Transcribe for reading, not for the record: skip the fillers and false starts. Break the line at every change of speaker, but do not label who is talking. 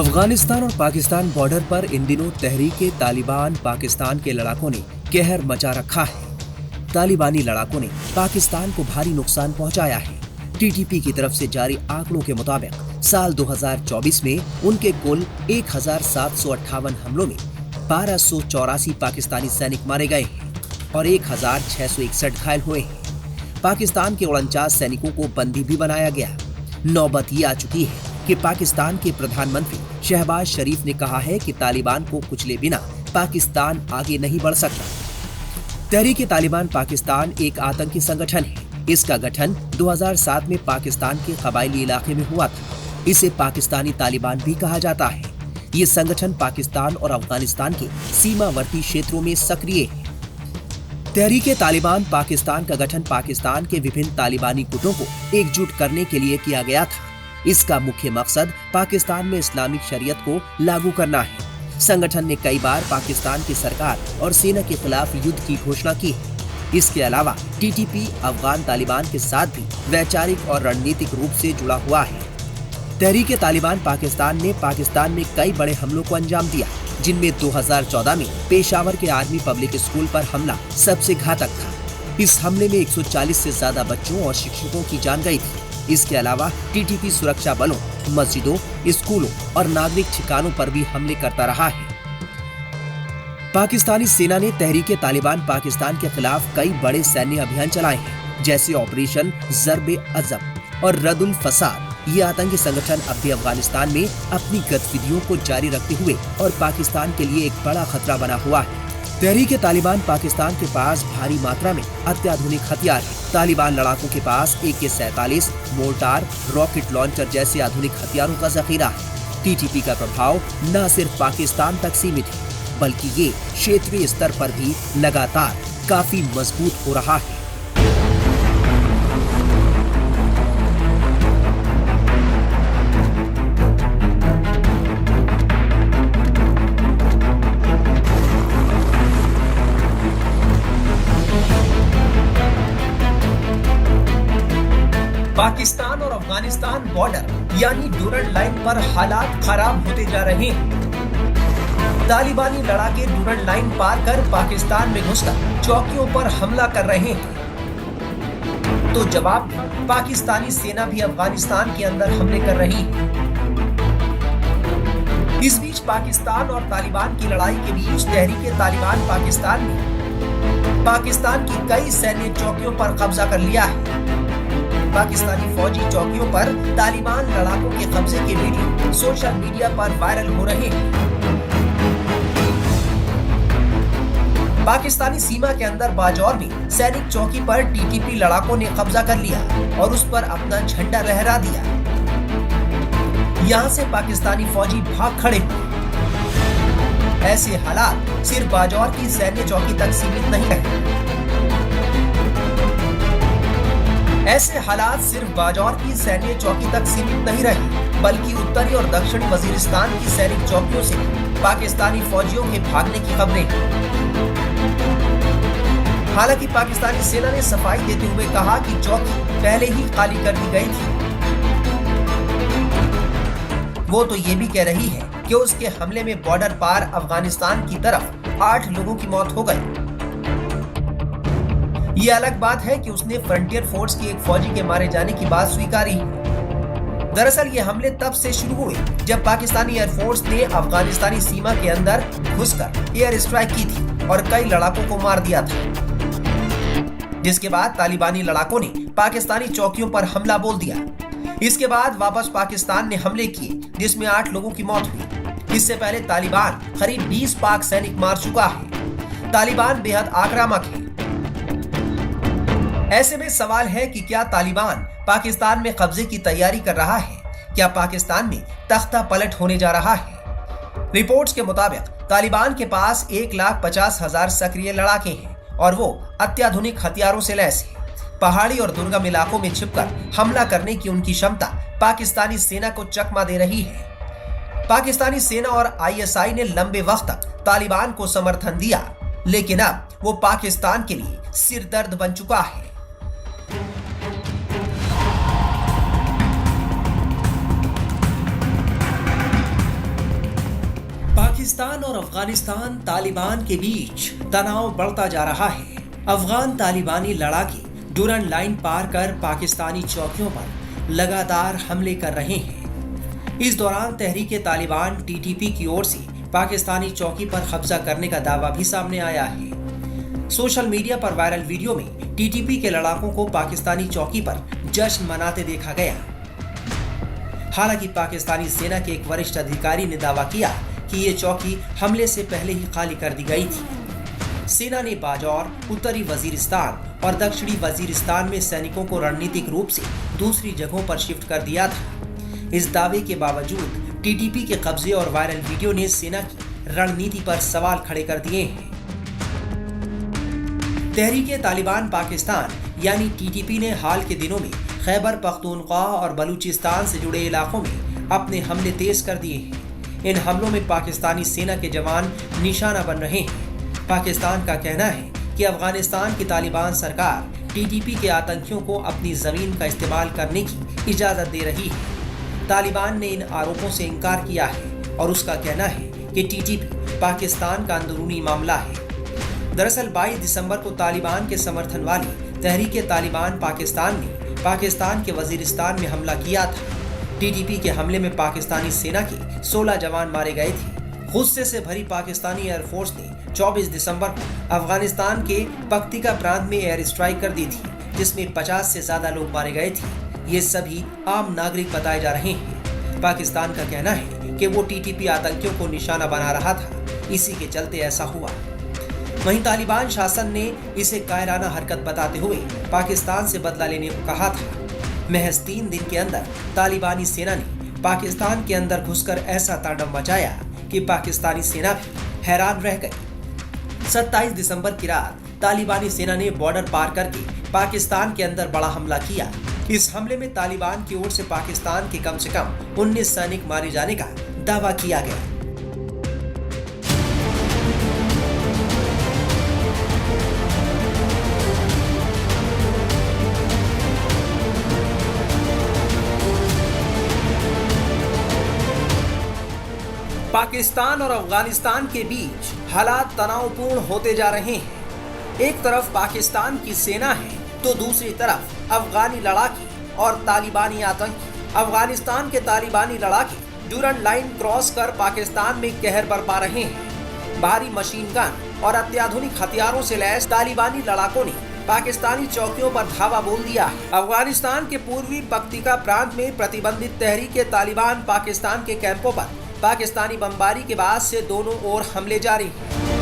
अफगानिस्तान और पाकिस्तान बॉर्डर पर इन दिनों तहरीक-ए-तालिबान पाकिस्तान के लड़ाकों ने कहर मचा रखा है। तालिबानी लड़ाकों ने पाकिस्तान को भारी नुकसान पहुंचाया है। टीटीपी की तरफ से जारी आंकड़ों के मुताबिक साल 2024 में उनके कुल 1758 हमलों में 1284 पाकिस्तानी सैनिक मारे गए हैं और 1661 घायल हुए हैं। पाकिस्तान के 49 सैनिकों को बंदी भी बनाया गया। नौबत ये आ चुकी है कि पाकिस्तान के प्रधानमंत्री शहबाज शरीफ ने कहा है कि तालिबान को कुचले बिना पाकिस्तान आगे नहीं बढ़ सकता। तहरीक-ए-तालिबान पाकिस्तान एक आतंकी संगठन है। इसका गठन 2007 में पाकिस्तान के कबायली इलाके में हुआ था। इसे पाकिस्तानी तालिबान भी कहा जाता है। ये संगठन पाकिस्तान और अफगानिस्तान के सीमावर्ती क्षेत्रों में सक्रिय है। तहरीक-ए-तालिबान पाकिस्तान का गठन पाकिस्तान के विभिन्न तालिबानी गुटों को एकजुट करने के लिए किया गया था। इसका मुख्य मकसद पाकिस्तान में इस्लामिक शरीयत को लागू करना है। संगठन ने कई बार पाकिस्तान की सरकार और सेना के खिलाफ युद्ध की घोषणा की है। इसके अलावा टीटीपी अफगान तालिबान के साथ भी वैचारिक और रणनीतिक रूप से जुड़ा हुआ है। तहरीक-ए-तालिबान पाकिस्तान ने पाकिस्तान में कई बड़े हमलों को अंजाम दिया, जिनमें 2014 में पेशावर के आर्मी पब्लिक स्कूल पर हमला सबसे घातक था। इस हमले में 140 से ज्यादा बच्चों और शिक्षकों की जान गई थी। इसके अलावा टीटीपी सुरक्षा बलों, मस्जिदों, स्कूलों और नागरिक ठिकानों पर भी हमले करता रहा है। पाकिस्तानी सेना ने तहरीक-ए-तालिबान पाकिस्तान के खिलाफ कई बड़े सैन्य अभियान चलाए हैं, जैसे ऑपरेशन ज़र्ब-ए-अज़ब और रद्दुल फसाद। ये आतंकी संगठन अब भी अफगानिस्तान में अपनी गतिविधियों को जारी रखते हुए और पाकिस्तान के लिए एक बड़ा खतरा बना हुआ है। तहरीक-ए-तालिबान पाकिस्तान के पास भारी मात्रा में अत्याधुनिक हथियार है। तालिबान लड़ाकों के पास AK-47, मोर्टार, रॉकेट लॉन्चर जैसे आधुनिक हथियारों का जखीरा है। टीटीपी का प्रभाव न सिर्फ पाकिस्तान तक सीमित है, बल्कि ये क्षेत्रीय स्तर पर भी लगातार काफी मजबूत हो रहा है।
पाकिस्तान और अफगानिस्तान बॉर्डर यानी डूरंड लाइन पर हालात खराब होते जा रहे हैं। तालिबानी लड़ाके डूरंड लाइन पार कर पाकिस्तान में घुसकर चौकियों पर हमला कर रहे हैं, तो जवाब में पाकिस्तानी सेना भी अफगानिस्तान के अंदर हमले कर रही है। इस बीच पाकिस्तान और तालिबान की लड़ाई के बीच तहरीक-ए-तालिबान पाकिस्तान ने पाकिस्तान की कई सैन्य चौकियों पर कब्जा कर लिया है। पाकिस्तानी फौजी चौकियों पर तालिबान लड़ाकों के कब्जे के वीडियो सोशल मीडिया पर वायरल हो रहे हैं। पाकिस्तानी सीमा के अंदर बाजौर में सैनिक चौकी पर टीटीपी लड़ाकों ने कब्जा कर लिया और उस पर अपना झंडा लहरा दिया। यहां से पाकिस्तानी फौजी भाग खड़े हुए। ऐसे हालात सिर्फ बाजौर की सैन्य चौकी तक सीमित नहीं रहे। ऐसे हालात सिर्फ बाजौर की सैन्य चौकी तक सीमित नहीं रहे, बल्कि उत्तरी और दक्षिणी वजीरिस्तान की सैनिक चौकियों से पाकिस्तानी फौजियों के भागने की खबरें हैं। हालांकि पाकिस्तानी सेना ने सफाई देते हुए कहा कि चौकी पहले ही खाली कर दी गई थी। वो तो ये भी कह रही है कि उसके हमले में बॉर्डर पार अफगानिस्तान की तरफ 8 लोगों की मौत हो गई। ये अलग बात है कि उसने फ्रंटियर फोर्स की एक फौजी के मारे जाने की बात स्वीकारी। दरअसल ये हमले तब से शुरू हुए जब पाकिस्तानी एयरफोर्स ने अफगानिस्तानी सीमा के अंदर घुसकर एयर स्ट्राइक की थी और कई लड़ाकों को मार दिया था, जिसके बाद तालिबानी लड़ाकों ने पाकिस्तानी चौकियों पर हमला बोल दिया। इसके बाद वापस पाकिस्तान ने हमले किए, जिसमें 8 लोगों की मौत हुई। इससे पहले तालिबान करीब 20 पाक सैनिक मार चुका है। तालिबान बेहद आक्रामक है। ऐसे में सवाल है कि क्या तालिबान पाकिस्तान में कब्जे की तैयारी कर रहा है? क्या पाकिस्तान में तख्ता पलट होने जा रहा है? रिपोर्ट्स के मुताबिक तालिबान के पास 1,50,000 सक्रिय लड़ाके हैं और वो अत्याधुनिक हथियारों से लैस है। पहाड़ी और दुर्गम इलाकों में छिपकर हमला करने की उनकी क्षमता पाकिस्तानी सेना को चकमा दे रही है। पाकिस्तानी सेना और ISI ने लंबे वक्त तक तालिबान को समर्थन दिया, लेकिन अब वो पाकिस्तान के लिए सिरदर्द बन चुका है। पाकिस्तान और अफगानिस्तान तालिबान के बीच तनाव बढ़ता जा रहा है। अफगान तालिबानी लड़ाके डुरन लाइन पार कर पाकिस्तानी चौकियों पर लगातार हमले कर रहे हैं। इस दौरान तहरीके तालिबान टीटीपी की ओर से पाकिस्तानी चौकी पर कब्जा करने का दावा भी सामने आया है। सोशल मीडिया पर वायरल वीडियो में टीटीपी के लड़ाकों को पाकिस्तानी चौकी पर जश्न मनाते देखा गया। हालांकि पाकिस्तानी सेना के एक वरिष्ठ अधिकारी ने दावा किया कि ये चौकी हमले से पहले ही खाली कर दी गई थी। सेना ने बाजौर, उत्तरी वजीरिस्तान और दक्षिणी वजीरिस्तान में सैनिकों को रणनीतिक रूप से दूसरी जगहों पर शिफ्ट कर दिया था। इस दावे के बावजूद टीटीपी के कब्जे और वायरल वीडियो ने सेना की रणनीति पर सवाल खड़े कर दिए हैं। तहरीके तालिबान पाकिस्तान यानी टीटीपी ने हाल के दिनों में खैबर पख्तूनख्वा और बलूचिस्तान से जुड़े इलाकों में अपने हमले तेज कर दिए हैं। इन हमलों में पाकिस्तानी सेना के जवान निशाना बन रहे हैं। पाकिस्तान का कहना है कि अफगानिस्तान की तालिबान सरकार टीटीपी के आतंकियों को अपनी जमीन का इस्तेमाल करने की इजाजत दे रही है। तालिबान ने इन आरोपों से इनकार किया है और उसका कहना है कि टीटीपी पाकिस्तान का अंदरूनी मामला है। दरअसल 22 दिसंबर को तालिबान के समर्थन वाली तहरीके तालिबान पाकिस्तान ने पाकिस्तान के वजीरिस्तान में हमला किया था। टीटीपी के हमले में पाकिस्तानी सेना के 16 जवान मारे गए थे। गुस्से से भरी पाकिस्तानी एयरफोर्स ने 24 दिसंबर को अफगानिस्तान के पक्तिका प्रांत में एयर स्ट्राइक कर दी थी, जिसमें 50 से ज्यादा लोग मारे गए थे। ये सभी आम नागरिक बताए जा रहे हैं। पाकिस्तान का कहना है कि वो टीटीपी आतंकियों को निशाना बना रहा था, इसी के चलते ऐसा हुआ। वहीं तालिबान शासन ने इसे कायराना हरकत बताते हुए पाकिस्तान से बदला लेने को कहा था। महज 3 दिन के अंदर तालिबानी सेना ने पाकिस्तान के अंदर घुसकर ऐसा तांडव मचाया कि पाकिस्तानी सेना भी हैरान रह गई। 27 दिसंबर की रात तालिबानी सेना ने बॉर्डर पार करके पाकिस्तान के अंदर बड़ा हमला किया। इस हमले में तालिबान की ओर से पाकिस्तान के कम से कम 19 सैनिक मारे जाने का दावा किया गया। पाकिस्तान और अफगानिस्तान के बीच हालात तनावपूर्ण होते जा रहे हैं। एक तरफ पाकिस्तान की सेना है तो दूसरी तरफ अफगानी लड़ाके और तालिबानी आतंकी। अफगानिस्तान के तालिबानी लड़ाके डुरन लाइन क्रॉस कर पाकिस्तान में कहर बरपा रहे हैं। भारी मशीन गन और अत्याधुनिक हथियारों से लैस तालिबानी लड़ाकों ने पाकिस्तानी चौकियों पर धावा बोल दिया है। अफगानिस्तान के पूर्वी पक्तिका प्रांत में प्रतिबंधित तहरीके तालिबान पाकिस्तान के कैंपों पर पाकिस्तानी बमबारी के बाद से दोनों ओर हमले जारी हैं।